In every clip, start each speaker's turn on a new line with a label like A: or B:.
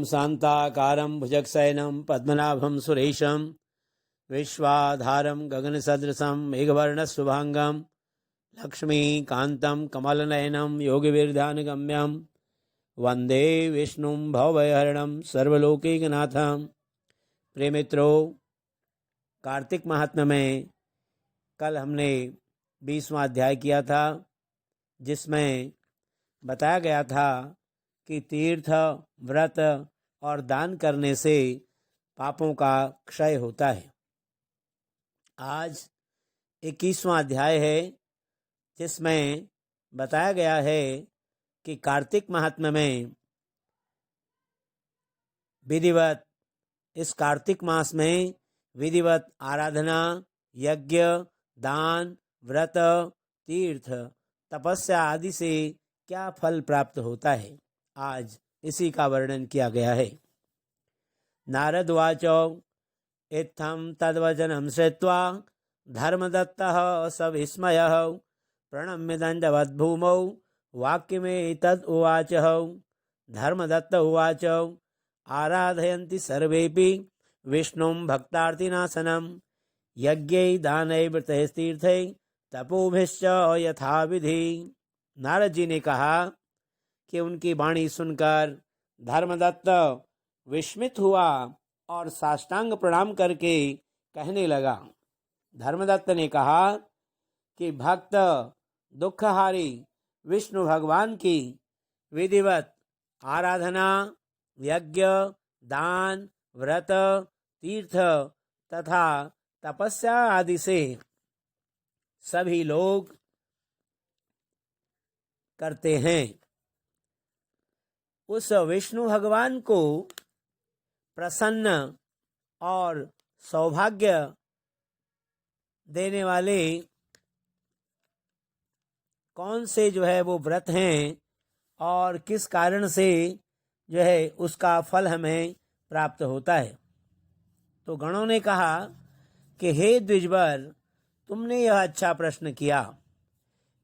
A: शान्ताकारं भुजगशयनं पद्मनाभं सुरेशं विश्वाधारं गगनसदृशं मेघवर्णशुभांगं लक्ष्मीकान्तं कमलनयनं योगिविरध्यानगम्यं वन्दे विष्णुं भवभयहरणं सर्वलोकैकनाथं। प्रिय मित्रों, कार्तिक महात्म्य में कल हमने 20वां अध्याय किया था, जिसमें बताया गया था कि तीर्थ, व्रत और दान करने से पापों का क्षय होता है। आज 21वां अध्याय है, जिसमें बताया गया है कि कार्तिक महात्म्य में विधिवत इस कार्तिक मास में विधिवत आराधना, यज्ञ, दान, व्रत, तीर्थ, तपस्या आदि से क्या फल प्राप्त होता है। आज इसी का वर्णन किया गया है। नारद उवाच इत्थं तद्वचनं श्रुत्वा धर्मदत्तः स विस्मयः प्रणम्य दण्डवद्भूमौ वाक्यमेतद् उवाच। धर्मदत्त उवाच आराधयन्ति सर्वेऽपि विष्णुं भक्तार्तिनाशनं यज्ञै दानै व्रतैस्तीर्थै तपोभिश्च यथाविधि। नारद जी ने कहा कि उनकी वाणी सुनकर धर्मदत्त विस्मित हुआ और साष्टांग प्रणाम करके कहने लगा। धर्मदत्त ने कहा कि भक्त दुखहारी विष्णु भगवान की विधिवत आराधना, यज्ञ, दान, व्रत, तीर्थ तथा तपस्या आदि से सभी लोग करते हैं। उस विष्णु भगवान को प्रसन्न और सौभाग्य देने वाले कौन से वो व्रत हैं और किस कारण से उसका फल हमें प्राप्त होता है। तो गणों ने कहा कि हे द्विजवर, तुमने यह अच्छा प्रश्न किया।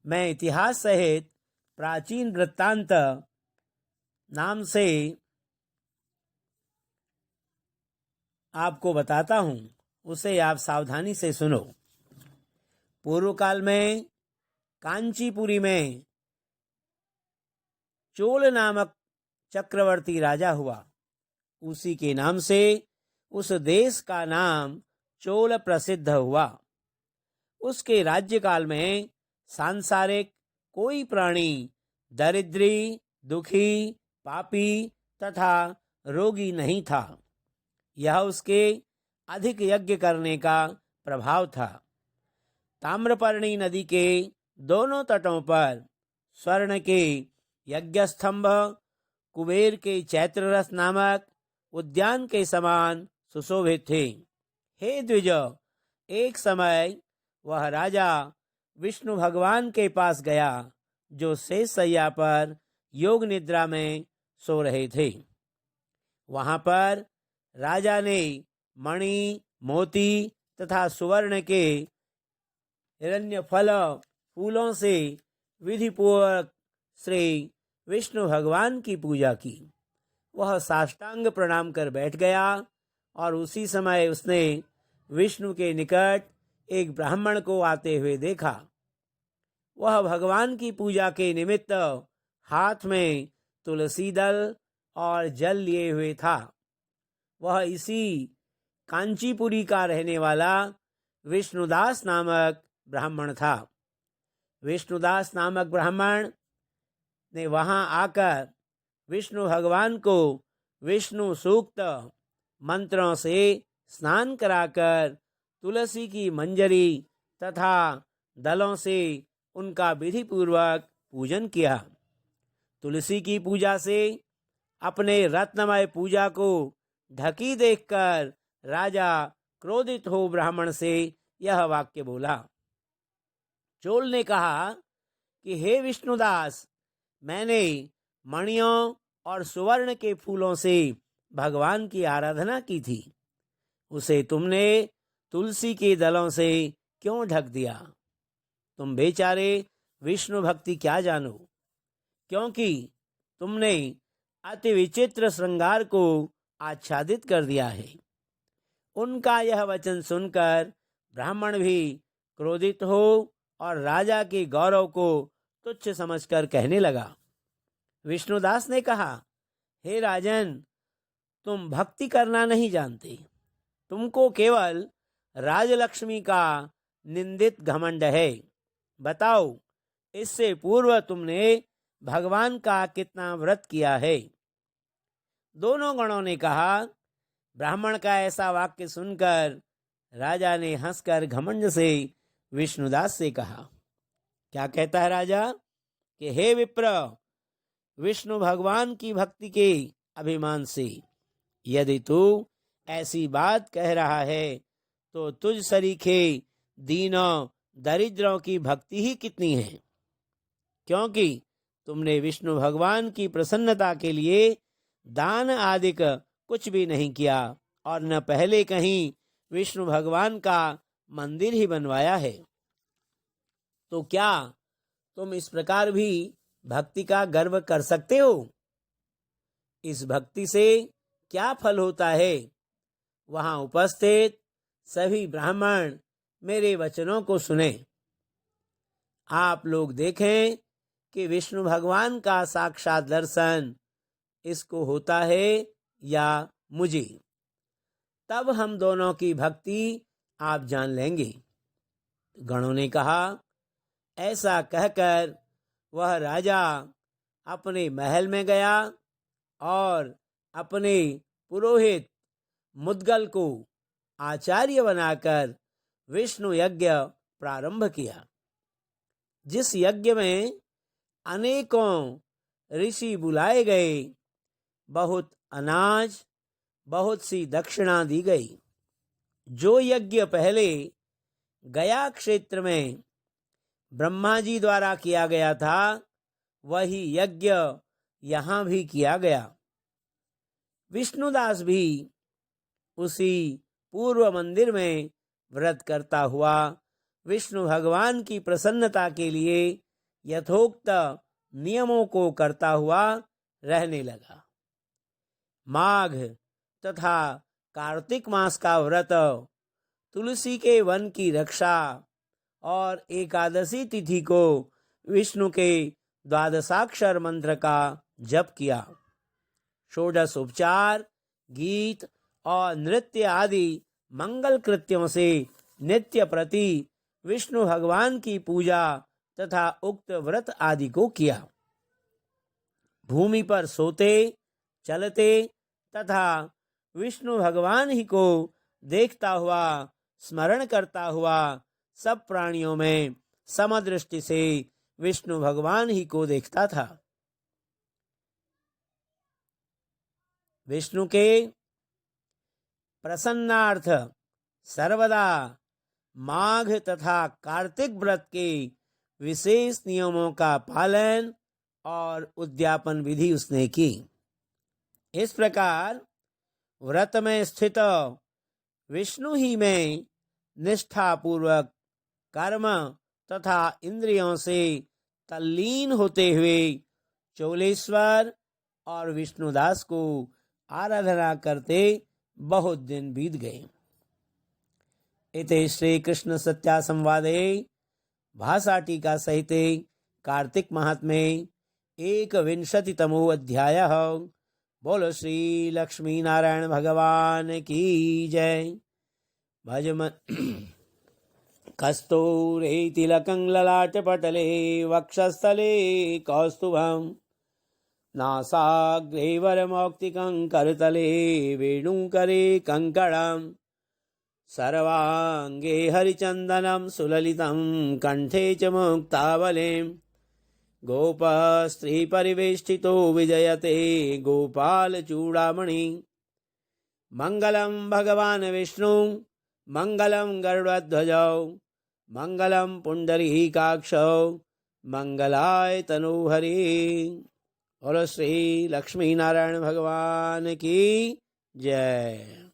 A: मैं इतिहास सहित प्राचीन वृत्तांत नाम से आपको बताता हूं, उसे आप सावधानी से सुनो। पूर्व काल में कांचीपुरी में चोल नामक चक्रवर्ती राजा हुआ। उसी के नाम से उस देश का नाम चोल प्रसिद्ध हुआ। उसके राज्यकाल में सांसारिक कोई प्राणी दरिद्री, दुखी, पापी तथा रोगी नहीं था। यह उसके अधिक यज्ञ करने का प्रभाव था। ताम्रपर्णी नदी के दोनों तटों पर स्वर्ण के यज्ञस्तंभ कुबेर के चैत्ररथ नामक उद्यान के समान सुशोभित थे। हे द्विज, एक समय वह राजा विष्णु भगवान के पास गया, जो शेष शैया पर योग निद्रा में सो रहे थे। वहां पर राजा ने मणि, मोती तथा सुवर्ण के हिरण्य फल फूलों से विधिपूर्वक श्री विष्णु भगवान की पूजा की। वह साष्टांग प्रणाम कर बैठ गया और उसी समय उसने विष्णु के निकट एक ब्राह्मण को आते हुए देखा। वह भगवान की पूजा के निमित्त हाथ में तुलसी दल और जल लिए हुए था। वह इसी कांचीपुरी का रहने वाला विष्णुदास नामक ब्राह्मण था। विष्णुदास नामक ब्राह्मण ने वहां आकर विष्णु भगवान को विष्णु सूक्त मंत्रों से स्नान कराकर तुलसी की मंजरी तथा दलों से उनका विधि पूर्वक पूजन किया। तुलसी की पूजा से अपने रत्नमय पूजा को ढकी देखकर राजा क्रोधित हो ब्राह्मण से यह वाक्य बोला। चोल ने कहा कि हे विष्णुदास, मैंने मणियों और सुवर्ण के फूलों से भगवान की आराधना की थी, उसे तुमने तुलसी के दलों से क्यों ढक दिया? तुम बेचारे विष्णु भक्ति क्या जानो, क्योंकि तुमने अति विचित्र श्रृंगार को आच्छादित कर दिया है। उनका यह वचन सुनकर ब्राह्मण भी क्रोधित हो और राजा के गौरव को तुच्छ समझकर कहने लगा। विष्णुदास ने कहा, हे राजन, तुम भक्ति करना नहीं जानते। तुमको केवल राजलक्ष्मी का निंदित घमंड है। बताओ, इससे पूर्व तुमने भगवान का कितना व्रत किया है? दोनों गणों ने कहा। ब्राह्मण का ऐसा वाक्य सुनकर राजा ने हंसकर घमंड से विष्णुदास से कहा। क्या कहता है राजा कि हे विप्र, विष्णु भगवान की भक्ति के अभिमान से यदि तू ऐसी बात कह रहा है तो तुझ सरीखे दीनों दरिद्रों की भक्ति ही कितनी है, क्योंकि तुमने विष्णु भगवान की प्रसन्नता के लिए दान आदि कुछ भी नहीं किया और न पहले कहीं विष्णु भगवान का मंदिर ही बनवाया है। तो क्या तुम इस प्रकार भी भक्ति का गर्व कर सकते हो? इस भक्ति से क्या फल होता है? वहां उपस्थित सभी ब्राह्मण मेरे वचनों को सुने। आप लोग देखें कि विष्णु भगवान का साक्षात दर्शन इसको होता है या मुझे, तब हम दोनों की भक्ति आप जान लेंगे। गणों ने कहा। ऐसा कहकर वह राजा अपने महल में गया और अपने पुरोहित मुद्गल को आचार्य बनाकर विष्णु यज्ञ प्रारंभ किया, जिस यज्ञ में अनेकों ऋषि बुलाए गए, बहुत अनाज, बहुत सी दक्षिणा दी गई। जो यज्ञ पहले गया क्षेत्र में ब्रह्मा जी द्वारा किया गया था, वही यज्ञ यहाँ भी किया गया। विष्णुदास भी उसी पूर्व मंदिर में व्रत करता हुआ विष्णु भगवान की प्रसन्नता के लिए यथोक्त नियमों को करता हुआ रहने लगा। माघ तथा कार्तिक मास का व्रत, तुलसी के वन की रक्षा और एकादशी तिथि को विष्णु के द्वादशाक्षर मंत्र का जप किया। षोडश उपचार, गीत और नृत्य आदि मंगल कृत्यों से नित्य प्रति विष्णु भगवान की पूजा तथा उक्त व्रत आदि को किया। भूमि पर सोते, चलते तथा विष्णु भगवान ही को देखता हुआ, स्मरण करता हुआ सब प्राणियों में समदृष्टि से विष्णु भगवान ही को देखता था। विष्णु के प्रसन्नार्थ सर्वदा माघ तथा कार्तिक व्रत के विशेष नियमों का पालन और उद्यापन विधि उसने की। इस प्रकार व्रत में स्थित विष्णु ही में निष्ठा पूर्वक कर्म तथा इंद्रियों से तल्लीन होते हुए चौलेश्वर और विष्णुदास को आराधना करते बहुत दिन बीत गए। इति श्री कृष्ण सत्या संवादे भाषा टीका सहिते कार्तिक महात्म्ये 21तमो अध्यायः। बोलो श्री लक्ष्मी नारायण भगवान की जय। भजमन कस्तूरी तिलकं ललाटपटले वक्षस्थले कौस्तुभम् नासाग्रे वरमौक्तिकं करतले वेणुकरे कङ्कणम् सर्वांगे हरिचन्दनं सुललितं कण्ठे च मुक्तावलिम् गोपस्त्री परिवेष्टितो विजयते गोपालचूडामणि। मङ्गलं भगवान् विष्णु मङ्गलं गरुडध्वजौ मङ्गलं पुण्डरीकाक्षौ मङ्गलाय तनूहरि। बोलो श्री लक्ष्मी नारायण भगवान की जय।